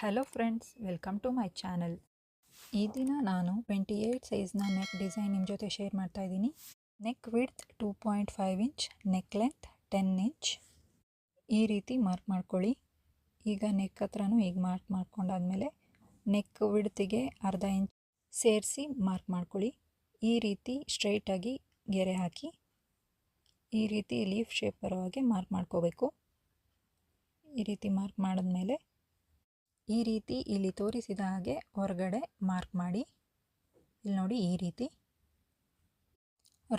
Hello friends, welcome to my channel. ಈ ದಿನ ನಾನು 28 ಸೈಜ್ನ ನೆಕ್ ಡಿಸೈನ್ ನಿಮ್ಮ ಜೊತೆ ಶೇರ್ ಮಾಡ್ತಾ ಇದ್ದೀನಿ. Neck width 2.5 inch, neck length 10 inch. ಈ ರೀತಿ ಮಾರ್ಕ್ ಮಾಡ್ಕೊಳ್ಳಿ. ಈಗ ನೆಕ್ ಹತ್ರನೂ ಈಗ ಮಾರ್ಕ್ ಮಾಡ್ಕೊಂಡಾದ್ಮೇಲೆ ನೆಕ್ ವಿಡ್ತಿಗೆ ಅರ್ಧ ಇಂಚ್ ಸೇರಿಸಿ ಮಾರ್ಕ್ ಮಾಡ್ಕೊಳ್ಳಿ. ಈ ರೀತಿ ಸ್ಟ್ರೈಟಾಗಿ ಗೆರೆ ಹಾಕಿ ಈ ರೀತಿ ಲೀಫ್ ಶೇಪ್ ಬರೋ ಹಾಗೆ ಮಾರ್ಕ್ ಮಾಡ್ಕೋಬೇಕು. ಈ ರೀತಿ ಮಾರ್ಕ್ ಮಾಡಿದ್ಮೇಲೆ ಈ ರೀತಿ ಇಲ್ಲಿ ತೋರಿಸಿದ ಹಾಗೆ ಹೊರಗಡೆ ಮಾರ್ಕ್ ಮಾಡಿ. ಇಲ್ಲಿ ನೋಡಿ, ಈ ರೀತಿ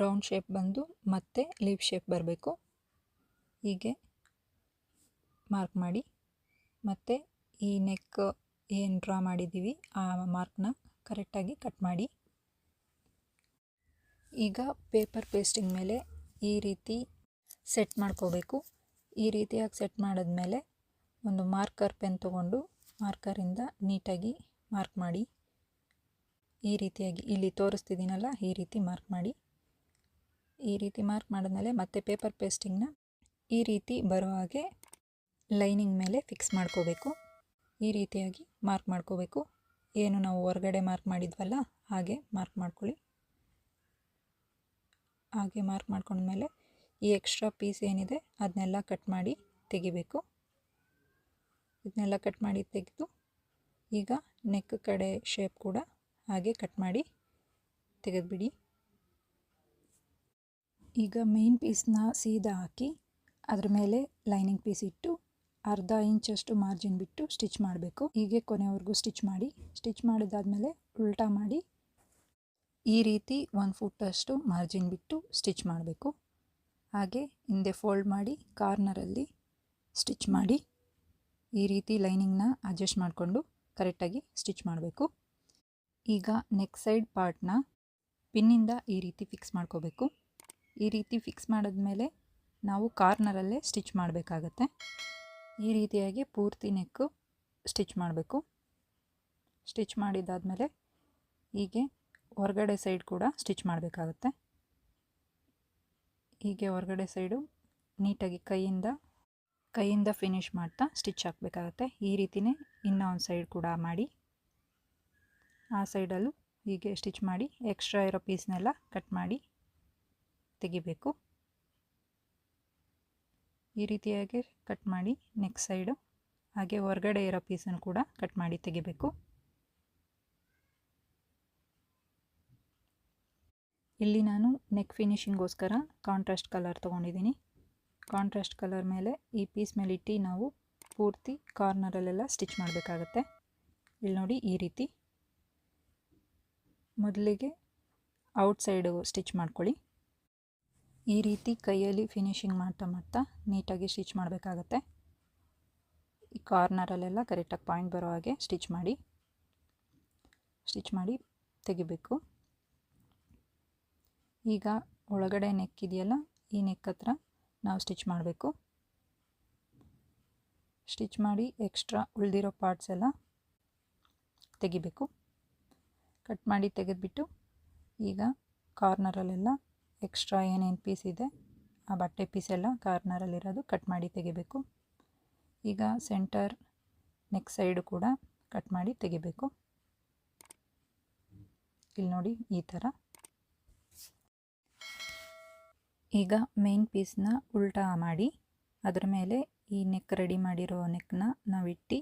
ರೌಂಡ್ ಶೇಪ್ ಬಂದು ಮತ್ತೆ ಲೀಫ್ ಶೇಪ್ ಬರಬೇಕು. ಹೀಗೆ ಮಾರ್ಕ್ ಮಾಡಿ ಮತ್ತು ಈ ನೆಕ್ ಏನು ಡ್ರಾ ಮಾಡಿದ್ದೀವಿ ಆ ಮಾರ್ಕ್ನ ಕರೆಕ್ಟಾಗಿ ಕಟ್ ಮಾಡಿ. ಈಗ ಪೇಪರ್ ಪೇಸ್ಟಿಂಗ್ ಮೇಲೆ ಈ ರೀತಿ ಸೆಟ್ ಮಾಡ್ಕೋಬೇಕು. ಈ ರೀತಿಯಾಗಿ ಸೆಟ್ ಮಾಡಿದ್ಮೇಲೆ ಒಂದು ಮಾರ್ಕರ್ ಪೆನ್ ತೊಗೊಂಡು ಮಾರ್ಕರಿಂದ ನೀಟಾಗಿ ಮಾರ್ಕ್ ಮಾಡಿ. ಈ ರೀತಿಯಾಗಿ ಇಲ್ಲಿ ತೋರಿಸ್ತಿದ್ದೀನಲ್ಲ, ಈ ರೀತಿ ಮಾರ್ಕ್ ಮಾಡಿ. ಈ ರೀತಿ ಮಾರ್ಕ್ ಮಾಡಿದ್ಮೇಲೆ ಮತ್ತೆ ಪೇಪರ್ ಪೇಸ್ಟಿಂಗ್ನ ಈ ರೀತಿ ಬರೋ ಹಾಗೆ ಲೈನಿಂಗ್ ಮೇಲೆ ಫಿಕ್ಸ್ ಮಾಡ್ಕೋಬೇಕು. ಈ ರೀತಿಯಾಗಿ ಮಾರ್ಕ್ ಮಾಡ್ಕೋಬೇಕು. ಏನು ನಾವು ಹೊರಗಡೆ ಮಾರ್ಕ್ ಮಾಡಿದ್ವಲ್ಲ ಹಾಗೆ ಮಾರ್ಕ್ ಮಾಡ್ಕೊಳ್ಳಿ. ಹಾಗೆ ಮಾರ್ಕ್ ಮಾಡ್ಕೊಂಡ್ಮೇಲೆ ಈ ಎಕ್ಸ್ಟ್ರಾ ಪೀಸ್ ಏನಿದೆ ಅದನ್ನೆಲ್ಲ ಕಟ್ ಮಾಡಿ ತೆಗಿಬೇಕು. ಇದನ್ನೆಲ್ಲ ಕಟ್ ಮಾಡಿ ತೆಗೆದು ಈಗ ನೆಕ್ ಕಡೆ ಶೇಪ್ ಕೂಡ ಹಾಗೆ ಕಟ್ ಮಾಡಿ ತೆಗೆದುಬಿಡಿ. ಈಗ ಮೇನ್ ಪೀಸ್ನ ಸೀದಾ ಹಾಕಿ ಅದ್ರ ಮೇಲೆ ಲೈನಿಂಗ್ ಪೀಸ್ ಇಟ್ಟು ಅರ್ಧ ಇಂಚಷ್ಟು ಮಾರ್ಜಿನ್ ಬಿಟ್ಟು ಸ್ಟಿಚ್ ಮಾಡಬೇಕು. ಹೀಗೆ ಕೊನೆವರೆಗೂ ಸ್ಟಿಚ್ ಮಾಡಿ. ಸ್ಟಿಚ್ ಮಾಡಿದಾದ್ಮೇಲೆ ಉಲ್ಟಾ ಮಾಡಿ ಈ ರೀತಿ 1 ಫುಟ್ಟಷ್ಟು ಮಾರ್ಜಿನ್ ಬಿಟ್ಟು ಸ್ಟಿಚ್ ಮಾಡಬೇಕು. ಹಾಗೆ ಹಿಂದೆ ಫೋಲ್ಡ್ ಮಾಡಿ ಕಾರ್ನರಲ್ಲಿ ಸ್ಟಿಚ್ ಮಾಡಿ ಈ ರೀತಿ ಲೈನಿಂಗ್ನ ಅಡ್ಜಸ್ಟ್ ಮಾಡಿಕೊಂಡು ಕರೆಕ್ಟಾಗಿ ಸ್ಟಿಚ್ ಮಾಡಬೇಕು. ಈಗ ನೆಕ್ ಸೈಡ್ ಪಾರ್ಟ್ನ ಪಿನ್ನಿಂದ ಈ ರೀತಿ ಫಿಕ್ಸ್ ಮಾಡ್ಕೋಬೇಕು. ಈ ರೀತಿ ಫಿಕ್ಸ್ ಮಾಡಿದ್ಮೇಲೆ ನಾವು ಕಾರ್ನರಲ್ಲೇ ಸ್ಟಿಚ್ ಮಾಡಬೇಕಾಗತ್ತೆ. ಈ ರೀತಿಯಾಗಿ ಪೂರ್ತಿ ನೆಕ್ಕು ಸ್ಟಿಚ್ ಮಾಡಬೇಕು. ಸ್ಟಿಚ್ ಮಾಡಿದ್ದಾದಮೇಲೆ ಹೀಗೆ ಹೊರಗಡೆ ಸೈಡ್ ಕೂಡ ಸ್ಟಿಚ್ ಮಾಡಬೇಕಾಗತ್ತೆ. ಹೀಗೆ ಹೊರಗಡೆ ಸೈಡು ನೀಟಾಗಿ ಕೈಯಿಂದ ಫಿನಿಶ್ ಮಾಡ್ತಾ ಸ್ಟಿಚ್ ಹಾಕಬೇಕಾಗತ್ತೆ. ಈ ರೀತಿಯೇ ಇನ್ನೂ ಒಂದು ಸೈಡ್ ಕೂಡ ಮಾಡಿ ಆ ಸೈಡಲ್ಲೂ ಹೀಗೆ ಸ್ಟಿಚ್ ಮಾಡಿ ಎಕ್ಸ್ಟ್ರಾ ಇರೋ ಪೀಸ್ನೆಲ್ಲ ಕಟ್ ಮಾಡಿ ತೆಗಿಬೇಕು. ಈ ರೀತಿಯಾಗಿ ಕಟ್ ಮಾಡಿ ನೆಕ್ಸ್ಟ್ ಸೈಡು ಹಾಗೆ ಹೊರಗಡೆ ಇರೋ ಪೀಸನ್ನು ಕೂಡ ಕಟ್ ಮಾಡಿ ತೆಗಿಬೇಕು. ಇಲ್ಲಿ ನಾನು ನೆಕ್ ಫಿನಿಶಿಂಗೋಸ್ಕರ ಕಾಂಟ್ರಾಸ್ಟ್ ಕಲರ್ ತೊಗೊಂಡಿದ್ದೀನಿ. ಕಾಂಟ್ರಾಸ್ಟ್ ಕಲರ್ ಮೇಲೆ ಈ ಪೀಸ್ ಮೇಲೆ ಇಟ್ಟು ನಾವು ಪೂರ್ತಿ ಕಾರ್ನರಲ್ಲೆಲ್ಲ ಸ್ಟಿಚ್ ಮಾಡಬೇಕಾಗತ್ತೆ. ಇಲ್ಲಿ ನೋಡಿ, ಈ ರೀತಿ ಮೊದಲಿಗೆ ಔಟ್ಸೈಡು ಸ್ಟಿಚ್ ಮಾಡ್ಕೊಳ್ಳಿ. ಈ ರೀತಿ ಕೈಯಲ್ಲಿ ಫಿನಿಶಿಂಗ್ ಮಾಡ್ತಾ ನೀಟಾಗಿ ಸ್ಟಿಚ್ ಮಾಡಬೇಕಾಗತ್ತೆ. ಈ ಕಾರ್ನರಲ್ಲೆಲ್ಲ ಕರೆಕ್ಟಾಗಿ ಪಾಯಿಂಟ್ ಬರೋ ಹಾಗೆ ಸ್ಟಿಚ್ ಮಾಡಿ ತೆಗಿಬೇಕು. ಈಗ ಒಳಗಡೆ ನೆಕ್ ಇದೆಯಲ್ಲ, ಈ ನೆಕ್ ಹತ್ರ ನಾವು ಸ್ಟಿಚ್ ಮಾಡಬೇಕು. ಸ್ಟಿಚ್ ಮಾಡಿ ಎಕ್ಸ್ಟ್ರಾ ಉಳಿದಿರೋ ಪಾರ್ಟ್ಸ್ ಎಲ್ಲ ತೆಗಿಬೇಕು. ಕಟ್ ಮಾಡಿ ತೆಗೆದುಬಿಟ್ಟು ಈಗ ಕಾರ್ನರಲ್ಲೆಲ್ಲ ಎಕ್ಸ್ಟ್ರಾ ಏನೇನು ಪೀಸ್ ಇದೆ ಆ ಬಟ್ಟೆ ಪೀಸೆಲ್ಲ ಕಾರ್ನರಲ್ಲಿರೋದು ಕಟ್ ಮಾಡಿ ತೆಗಿಬೇಕು. ಈಗ ಸೆಂಟರ್ ನೆಕ್ ಸೈಡು ಕೂಡ ಕಟ್ ಮಾಡಿ ತೆಗಿಬೇಕು. ಇಲ್ಲಿ ನೋಡಿ, ಈ ಥರ. ಈಗ ಮೇನ್ ಪೀಸ್ನ ಉಲ್ಟಾ ಮಾಡಿ ಅದರ ಮೇಲೆ ಈ ನೆಕ್ ರೆಡಿ ಮಾಡಿರೋ ನೆಕ್ನ ನಾವಿಟ್ಟು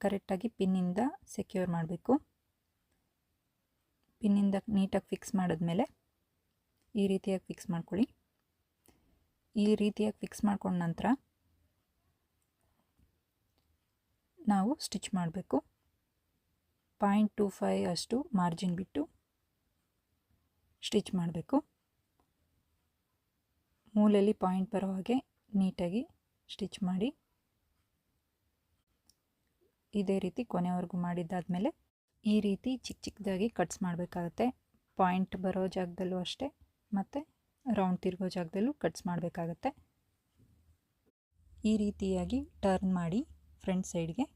ಕರೆಕ್ಟಾಗಿ ಪಿನ್ನಿಂದ ಸೆಕ್ಯೂರ್ ಮಾಡಬೇಕು. ಪಿನ್ನಿಂದ ನೀಟಾಗಿ ಫಿಕ್ಸ್ ಮಾಡಿದ್ಮೇಲೆ ಈ ರೀತಿಯಾಗಿ ಫಿಕ್ಸ್ ಮಾಡ್ಕೊಳ್ಳಿ. ಈ ರೀತಿಯಾಗಿ ಫಿಕ್ಸ್ ಮಾಡ್ಕೊಂಡ ನಂತರ ನಾವು ಸ್ಟಿಚ್ ಮಾಡಬೇಕು. 0.25 ಅಷ್ಟು ಮಾರ್ಜಿನ್ ಬಿಟ್ಟು ಸ್ಟಿಚ್ ಮಾಡಬೇಕು. ಮೂಲೆಯಲ್ಲಿ ಪಾಯಿಂಟ್ ಬರೋ ಹಾಗೆ ನೀಟಾಗಿ ಸ್ಟಿಚ್ ಮಾಡಿ. ಇದೇ ರೀತಿ ಕೊನೆವರೆಗೂ ಮಾಡಿದ್ದಾದಮೇಲೆ ಈ ರೀತಿ ಚಿಕ್ಕದಾಗಿ ಕಟ್ಸ್ ಮಾಡಬೇಕಾಗತ್ತೆ. ಪಾಯಿಂಟ್ ಬರೋ ಜಾಗದಲ್ಲೂ ಅಷ್ಟೇ ಮತ್ತು ರೌಂಡ್ ತಿರುಗೋ ಜಾಗದಲ್ಲೂ ಕಟ್ಸ್ ಮಾಡಬೇಕಾಗತ್ತೆ. ಈ ರೀತಿಯಾಗಿ ಟರ್ನ್ ಮಾಡಿ ಫ್ರಂಟ್ ಸೈಡ್ಗೆ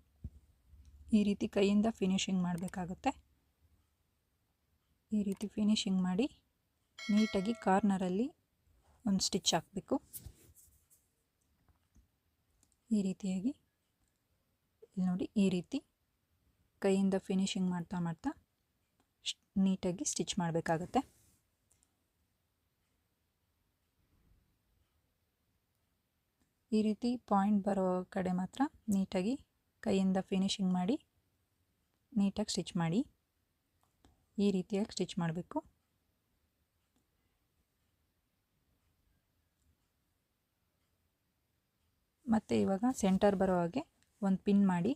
ಈ ರೀತಿ ಕೈಯಿಂದ ಫಿನಿಶಿಂಗ್ ಮಾಡಬೇಕಾಗತ್ತೆ. ಈ ರೀತಿ ಫಿನಿಶಿಂಗ್ ಮಾಡಿ ನೀಟಾಗಿ ಕಾರ್ನರಲ್ಲಿ ಒಂದು ಸ್ಟಿಚ್ ಹಾಕಬೇಕು. ಈ ರೀತಿಯಾಗಿ ಇಲ್ಲಿ ನೋಡಿ ಈ ರೀತಿ ಕೈಯಿಂದ ಫಿನಿಶಿಂಗ್ ಮಾಡ್ತಾ ಮಾಡ್ತಾ ನೀಟಾಗಿ ಸ್ಟಿಚ್ ಮಾಡಬೇಕಾಗತ್ತೆ. ಈ ರೀತಿ ಪಾಯಿಂಟ್ ಬರೋ ಕಡೆ ಮಾತ್ರ ನೀಟಾಗಿ ಕೈಯಿಂದ ಫಿನಿಶಿಂಗ್ ಮಾಡಿ ನೀಟಾಗಿ ಸ್ಟಿಚ್ ಮಾಡಿ. ಈ ರೀತಿಯಾಗಿ ಸ್ಟಿಚ್ ಮಾಡಬೇಕು. ಮತ್ತು ಇವಾಗ ಸೆಂಟರ್ ಬರೋ ಹಾಗೆ ಒಂದು ಪಿನ್ ಮಾಡಿ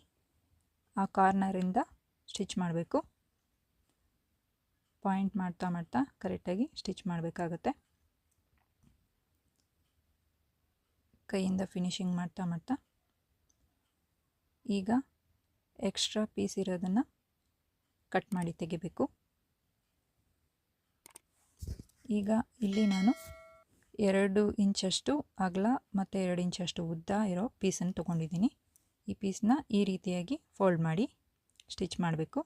ಆ ಕಾರ್ನರಿಂದ ಸ್ಟಿಚ್ ಮಾಡಬೇಕು. ಪಾಯಿಂಟ್ ಮಾಡ್ತಾ ಮಾಡ್ತಾ ಕರೆಕ್ಟಾಗಿ ಸ್ಟಿಚ್ ಮಾಡಬೇಕಾಗತ್ತೆ. ಕೈಯಿಂದ ಫಿನಿಶಿಂಗ್ ಮಾಡ್ತಾ ಮಾಡ್ತಾ ಈಗ ಎಕ್ಸ್ಟ್ರಾ ಪೀಸ್ ಇರೋದನ್ನು ಕಟ್ ಮಾಡಿ ತೆಗಿಬೇಕು. ಈಗ ಇಲ್ಲಿ ನಾನು 2 ಇಂಚಷ್ಟು ಅಗಲ ಮತ್ತು 2 ಇಂಚಷ್ಟು ಉದ್ದ ಇರೋ ಪೀಸನ್ನು ತೊಗೊಂಡಿದ್ದೀನಿ. ಈ ಪೀಸ್ನ ಈ ರೀತಿಯಾಗಿ ಫೋಲ್ಡ್ ಮಾಡಿ ಸ್ಟಿಚ್ ಮಾಡಬೇಕು.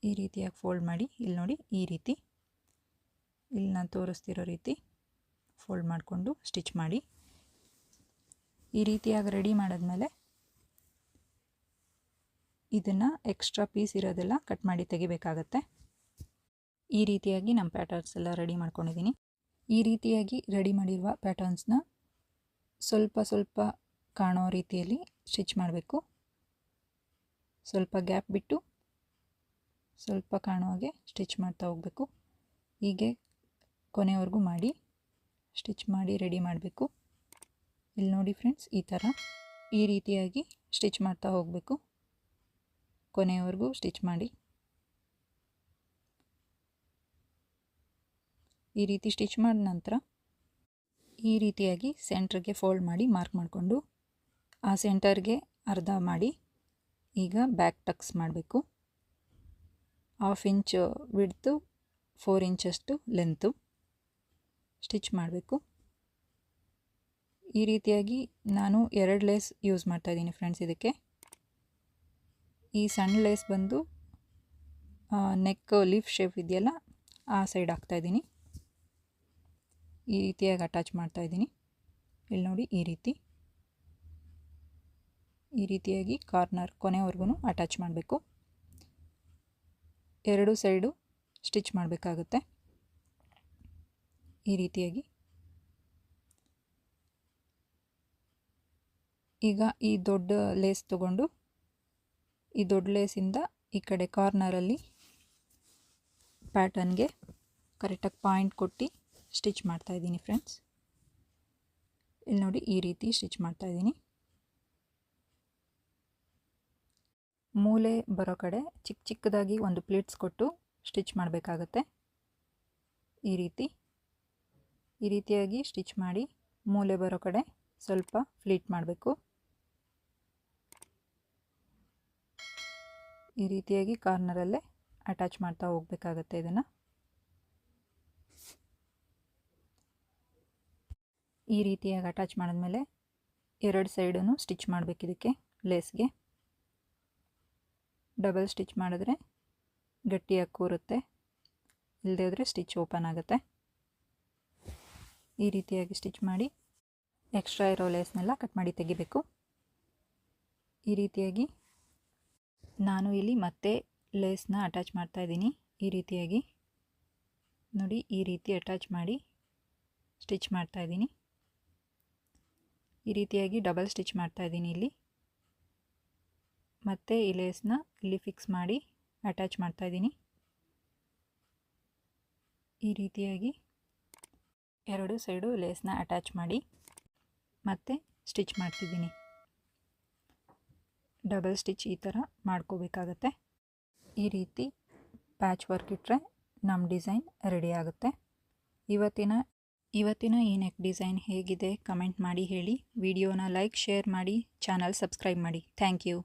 ಈ ರೀತಿಯಾಗಿ ಫೋಲ್ಡ್ ಮಾಡಿ ಇಲ್ಲಿ ನೋಡಿ ಈ ರೀತಿ ಇಲ್ಲಿ ನಾನು ತೋರಿಸ್ತಿರೋ ರೀತಿ ಫೋಲ್ಡ್ ಮಾಡಿಕೊಂಡು ಸ್ಟಿಚ್ ಮಾಡಿ. ಈ ರೀತಿಯಾಗಿ ರೆಡಿ ಮಾಡಿದ್ಮೇಲೆ ಇದನ್ನು ಎಕ್ಸ್ಟ್ರಾ ಪೀಸ್ ಇರೋದೆಲ್ಲ ಕಟ್ ಮಾಡಿ ತೆಗಿಬೇಕಾಗತ್ತೆ. ಈ ರೀತಿಯಾಗಿ ನಮ್ಮ ಪ್ಯಾಟರ್ನ್ಸ್ ಎಲ್ಲ ರೆಡಿ ಮಾಡ್ಕೊಂಡಿದ್ದೀನಿ. ಈ ರೀತಿಯಾಗಿ ರೆಡಿ ಮಾಡಿರುವ ಪ್ಯಾಟರ್ನ್ಸ್ನ ಸ್ವಲ್ಪ ಸ್ವಲ್ಪ ಕಾಣೋ ರೀತಿಯಲ್ಲಿ ಸ್ಟಿಚ್ ಮಾಡಬೇಕು. ಸ್ವಲ್ಪ ಗ್ಯಾಪ್ ಬಿಟ್ಟು ಸ್ವಲ್ಪ ಕಾಣೋ ಹಾಗೆ ಸ್ಟಿಚ್ ಮಾಡ್ತಾ ಹೋಗಬೇಕು. ಹೀಗೆ ಕೊನೆವರೆಗೂ ಮಾಡಿ ಸ್ಟಿಚ್ ಮಾಡಿ ರೆಡಿ ಮಾಡಬೇಕು. ಇಲ್ಲಿ ನೋಡಿ ಫ್ರೆಂಡ್ಸ್, ಈ ಥರ ಈ ರೀತಿಯಾಗಿ ಸ್ಟಿಚ್ ಮಾಡ್ತಾ ಹೋಗಬೇಕು. ಕೊನೆಯವರೆಗೂ ಸ್ಟಿಚ್ ಮಾಡಿ. ಈ ರೀತಿ ಸ್ಟಿಚ್ ಮಾಡಿದ ನಂತರ ಈ ರೀತಿಯಾಗಿ ಸೆಂಟ್ರಿಗೆ ಫೋಲ್ಡ್ ಮಾಡಿ ಮಾರ್ಕ್ ಮಾಡಿಕೊಂಡು ಆ ಸೆಂಟರ್ಗೆ ಅರ್ಧ ಮಾಡಿ ಈಗ ಬ್ಯಾಕ್ ಟಕ್ಸ್ ಮಾಡಬೇಕು. 1/2 ಇಂಚ್ ವಿಡ್ತು, 4 ಇಂಚಷ್ಟು ಲೆಂತು ಸ್ಟಿಚ್ ಮಾಡಬೇಕು. ಈ ರೀತಿಯಾಗಿ ನಾನು 2 ಲೇಸ್ ಯೂಸ್ ಮಾಡ್ತಾಯಿದ್ದೀನಿ ಫ್ರೆಂಡ್ಸ್. ಇದಕ್ಕೆ ಈ ಸಣ್ಣ ಲೇಸ್ ಬಂದು ನೆಕ್ ಲೀಫ್ ಶೇಪ್ ಇದೆಯಲ್ಲ ಆ ಸೈಡ್ ಹಾಕ್ತಾಯಿದ್ದೀನಿ. ಈ ರೀತಿಯಾಗಿ ಅಟ್ಯಾಚ್ ಮಾಡ್ತಾಯಿದ್ದೀನಿ. ಇಲ್ಲಿ ನೋಡಿ ಈ ರೀತಿಯಾಗಿ ಕಾರ್ನರ್ ಕೊನೆವರೆಗೂ ಅಟ್ಯಾಚ್ ಮಾಡಬೇಕು. 2 ಸೈಡು ಸ್ಟಿಚ್ ಮಾಡಬೇಕಾಗುತ್ತೆ. ಈ ರೀತಿಯಾಗಿ ಈಗ ಈ ದೊಡ್ಡ ಲೇಸ್ ತಗೊಂಡು ಈ ದೊಡ್ಡ ಲೇಸಿಂದ ಈ ಕಡೆ ಕಾರ್ನರಲ್ಲಿ ಪ್ಯಾಟರ್ನ್ಗೆ ಕರೆಕ್ಟಾಗಿ ಪಾಯಿಂಟ್ ಕೊಟ್ಟು ಸ್ಟಿಚ್ ಮಾಡ್ತಾಯಿದ್ದೀನಿ ಫ್ರೆಂಡ್ಸ್. ಇಲ್ಲಿ ನೋಡಿ ಈ ರೀತಿ ಸ್ಟಿಚ್ ಮಾಡ್ತಾಯಿದ್ದೀನಿ. ಮೂಲೆ ಬರೋ ಕಡೆ ಚಿಕ್ಕ ಚಿಕ್ಕದಾಗಿ ಒಂದು ಪ್ಲೇಟ್ಸ್ ಕೊಟ್ಟು ಸ್ಟಿಚ್ ಮಾಡಬೇಕಾಗತ್ತೆ. ಈ ರೀತಿಯಾಗಿ ಸ್ಟಿಚ್ ಮಾಡಿ ಮೂಲೆ ಬರೋ ಕಡೆ ಸ್ವಲ್ಪ ಫ್ಲೀಟ್ ಮಾಡಬೇಕು. ಈ ರೀತಿಯಾಗಿ ಕಾರ್ನರಲ್ಲೇ ಅಟ್ಯಾಚ್ ಮಾಡ್ತಾ ಹೋಗಬೇಕಾಗತ್ತೆ. ಇದನ್ನು ಈ ರೀತಿಯಾಗಿ ಅಟ್ಯಾಚ್ ಮಾಡಿದ್ಮೇಲೆ 2 ಸೈಡೂ ಸ್ಟಿಚ್ ಮಾಡಬೇಕು. ಇದಕ್ಕೆ ಲೇಸ್ಗೆ ಡಬಲ್ ಸ್ಟಿಚ್ ಮಾಡಿದ್ರೆ ಗಟ್ಟಿಯಾಗಿ ಕೂರುತ್ತೆ, ಇಲ್ಲದೇ ಹೋದರೆ ಸ್ಟಿಚ್ ಓಪನ್ ಆಗುತ್ತೆ. ಈ ರೀತಿಯಾಗಿ ಸ್ಟಿಚ್ ಮಾಡಿ ಎಕ್ಸ್ಟ್ರಾ ಇರೋ ಲೇಸ್ನೆಲ್ಲ ಕಟ್ ಮಾಡಿ ತೆಗಿಬೇಕು. ಈ ರೀತಿಯಾಗಿ ನಾನು ಇಲ್ಲಿ ಮತ್ತೆ ಲೇಸ್ನ ಅಟ್ಯಾಚ್ ಮಾಡ್ತಾಯಿದ್ದೀನಿ. ಈ ರೀತಿಯಾಗಿ ನೋಡಿ ಈ ರೀತಿ ಅಟ್ಯಾಚ್ ಮಾಡಿ ಸ್ಟಿಚ್ ಮಾಡ್ತಾಯಿದ್ದೀನಿ. ಈ ರೀತಿಯಾಗಿ ಡಬಲ್ ಸ್ಟಿಚ್ ಮಾಡ್ತಾಯಿದ್ದೀನಿ ಇಲ್ಲಿ. ಮತ್ತು ಈ ಲೇಸ್ನ ಇಲ್ಲಿ ಫಿಕ್ಸ್ ಮಾಡಿ ಅಟ್ಯಾಚ್ ಮಾಡ್ತಾಯಿದ್ದೀನಿ. ಈ ರೀತಿಯಾಗಿ 2 ಸೈಡು ಲೇಸ್ನ ಅಟ್ಯಾಚ್ ಮಾಡಿ ಮತ್ತೆ ಸ್ಟಿಚ್ ಮಾಡ್ತಿದ್ದೀನಿ. ಡಬಲ್ ಸ್ಟಿಚ್ ಈ ಥರ ಮಾಡ್ಕೋಬೇಕಾಗತ್ತೆ. ಈ ರೀತಿ ಪ್ಯಾಚ್ ವರ್ಕ್ ಇಟ್ಟರೆ ನಮ್ಮ ಡಿಸೈನ್ ರೆಡಿ ಆಗುತ್ತೆ. ಇವತ್ತಿನ ಈ ನೆಕ್ ಡಿಸೈನ್ ಹೇಗಿದೆ ಕಮೆಂಟ್ ಮಾಡಿ ಹೇಳಿ. ವಿಡಿಯೋನ ಲೈಕ್ ಶೇರ್ ಮಾಡಿ, ಚಾನಲ್ ಸಬ್ಸ್ಕ್ರೈಬ್ ಮಾಡಿ. Thank you.